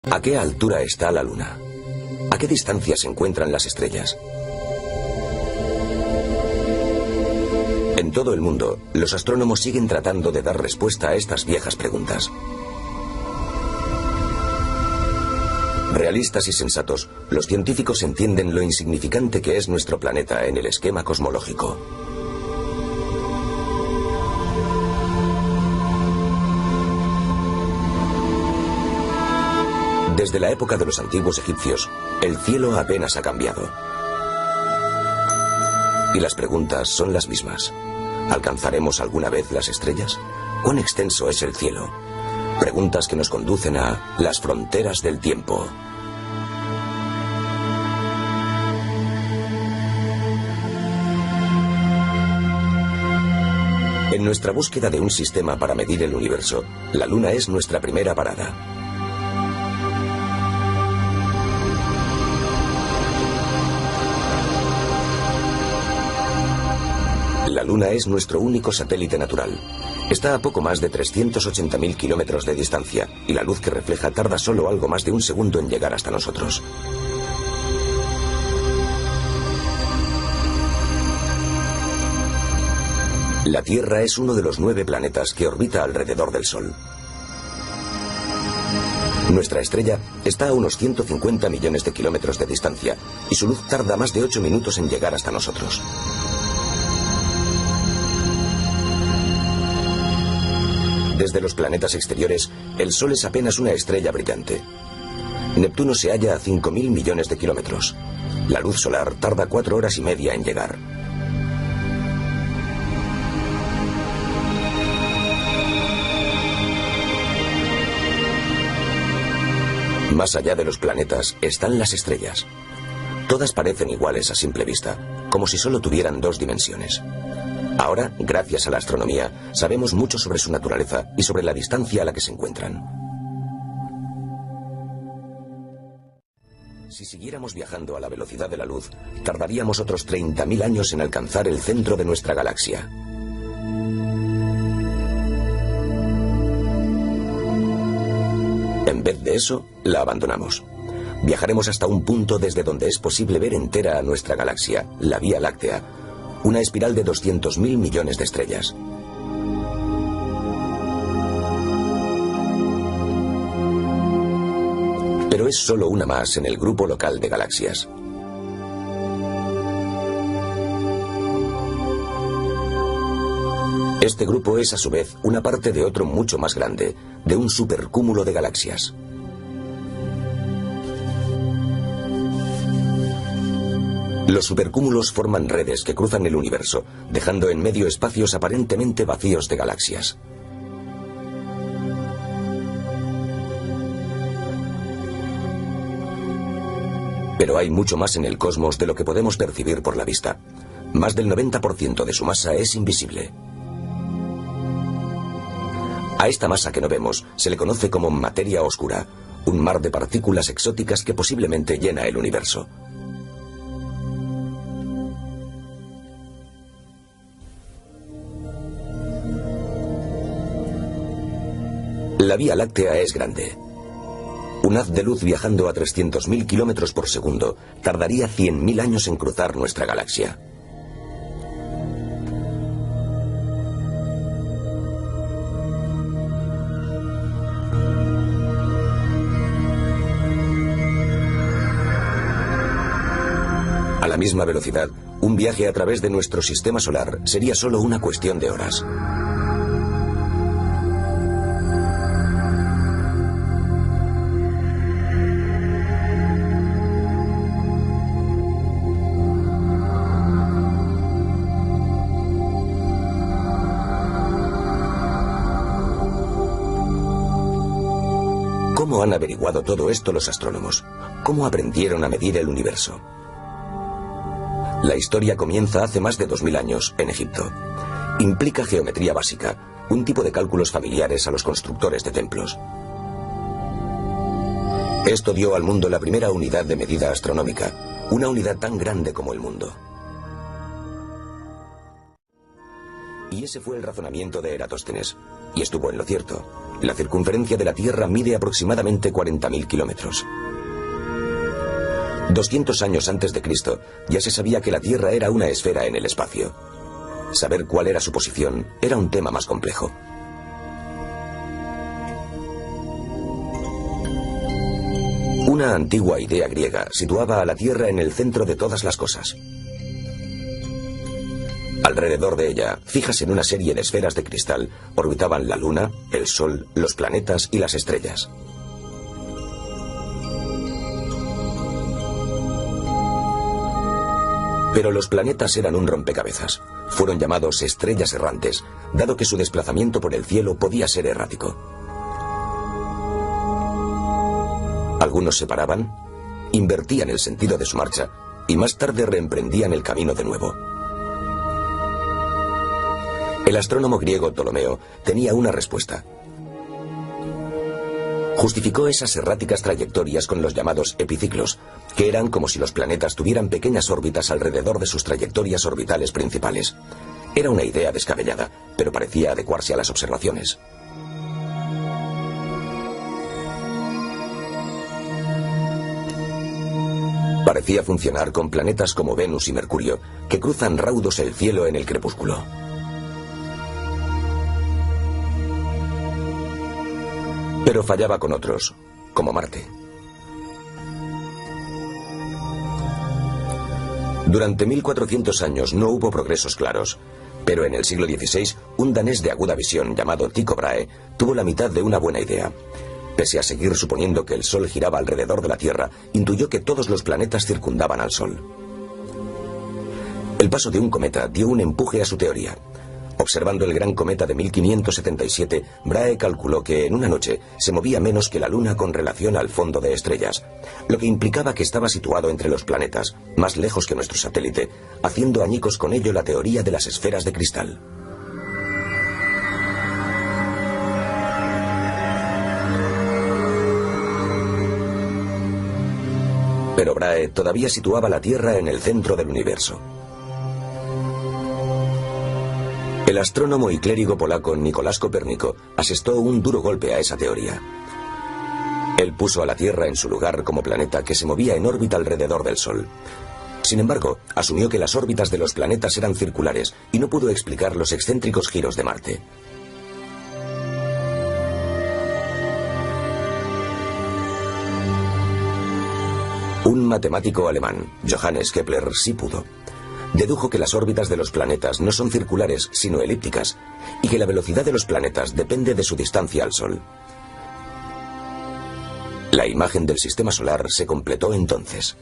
¿A qué altura está la Luna? ¿A qué distancia se encuentran las estrellas? En todo el mundo, los astrónomos siguen tratando de dar respuesta a estas viejas preguntas. Realistas y sensatos, los científicos entienden lo insignificante que es nuestro planeta en el esquema cosmológico. Desde la época de los antiguos egipcios, el cielo apenas ha cambiado. Y las preguntas son las mismas. ¿Alcanzaremos alguna vez las estrellas? ¿Cuán extenso es el cielo? Preguntas que nos conducen a las fronteras del tiempo. En nuestra búsqueda de un sistema para medir el universo, la Luna es nuestra primera parada. La Luna es nuestro único satélite natural. Está a poco más de 380.000 kilómetros de distancia y la luz que refleja tarda solo algo más de un segundo en llegar hasta nosotros. La Tierra es uno de los 9 planetas que orbita alrededor del Sol. Nuestra estrella está a unos 150 millones de kilómetros de distancia y su luz tarda más de 8 minutos en llegar hasta nosotros. Desde los planetas exteriores, el Sol es apenas una estrella brillante. Neptuno se halla a 5.000 millones de kilómetros. La luz solar tarda 4 horas y media en llegar. Más allá de los planetas están las estrellas. Todas parecen iguales a simple vista, como si solo tuvieran 2 dimensiones. Ahora, gracias a la astronomía, sabemos mucho sobre su naturaleza y sobre la distancia a la que se encuentran. Si siguiéramos viajando a la velocidad de la luz, tardaríamos otros 30.000 años en alcanzar el centro de nuestra galaxia. En vez de eso, la abandonamos. Viajaremos hasta un punto desde donde es posible ver entera a nuestra galaxia, la Vía Láctea, una espiral de 200.000 millones de estrellas. Pero es solo una más en el grupo local de galaxias. Este grupo es a su vez una parte de otro mucho más grande, de un supercúmulo de galaxias. Los supercúmulos forman redes que cruzan el universo, dejando en medio espacios aparentemente vacíos de galaxias. Pero hay mucho más en el cosmos de lo que podemos percibir por la vista. Más del 90% de su masa es invisible. A esta masa que no vemos se le conoce como materia oscura, un mar de partículas exóticas que posiblemente llena el universo. La Vía Láctea es grande. Un haz de luz viajando a 300.000 kilómetros por segundo tardaría 100.000 años en cruzar nuestra galaxia. A la misma velocidad, un viaje a través de nuestro sistema solar sería solo una cuestión de horas. ¿Cómo han averiguado todo esto los astrónomos? ¿Cómo aprendieron a medir el universo? La historia comienza hace más de 2000 años, en Egipto. Implica geometría básica, un tipo de cálculos familiares a los constructores de templos. Esto dio al mundo la primera unidad de medida astronómica, una unidad tan grande como el mundo. Y ese fue el razonamiento de Eratóstenes, y estuvo en lo cierto. La circunferencia de la Tierra mide aproximadamente 40.000 kilómetros. 200 años antes de Cristo, ya se sabía que la Tierra era una esfera en el espacio. Saber cuál era su posición era un tema más complejo. Una antigua idea griega situaba a la Tierra en el centro de todas las cosas. Alrededor de ella, fijas en una serie de esferas de cristal, orbitaban la Luna, el Sol, los planetas y las estrellas. Pero los planetas eran un rompecabezas. Fueron llamados estrellas errantes, dado que su desplazamiento por el cielo podía ser errático. Algunos se paraban, invertían el sentido de su marcha y más tarde reemprendían el camino de nuevo. El astrónomo griego Ptolomeo tenía una respuesta. Justificó esas erráticas trayectorias con los llamados epiciclos, que eran como si los planetas tuvieran pequeñas órbitas alrededor de sus trayectorias orbitales principales. Era una idea descabellada, pero parecía adecuarse a las observaciones. Parecía funcionar con planetas como Venus y Mercurio, que cruzan raudos el cielo en el crepúsculo. Pero fallaba con otros, como Marte. Durante 1400 años no hubo progresos claros, pero en el siglo XVI un danés de aguda visión llamado Tycho Brahe tuvo la mitad de una buena idea. Pese a seguir suponiendo que el Sol giraba alrededor de la Tierra, intuyó que todos los planetas circundaban al Sol. El paso de un cometa dio un empuje a su teoría. Observando el gran cometa de 1577, Brahe calculó que en una noche se movía menos que la Luna con relación al fondo de estrellas, lo que implicaba que estaba situado entre los planetas, más lejos que nuestro satélite, haciendo añicos con ello la teoría de las esferas de cristal. Pero Brahe todavía situaba la Tierra en el centro del universo. El astrónomo y clérigo polaco Nicolás Copérnico asestó un duro golpe a esa teoría. Él puso a la Tierra en su lugar como planeta que se movía en órbita alrededor del Sol. Sin embargo, asumió que las órbitas de los planetas eran circulares y no pudo explicar los excéntricos giros de Marte. Un matemático alemán, Johannes Kepler, sí pudo. Dedujo que las órbitas de los planetas no son circulares, sino elípticas, y que la velocidad de los planetas depende de su distancia al Sol. La imagen del sistema solar se completó entonces.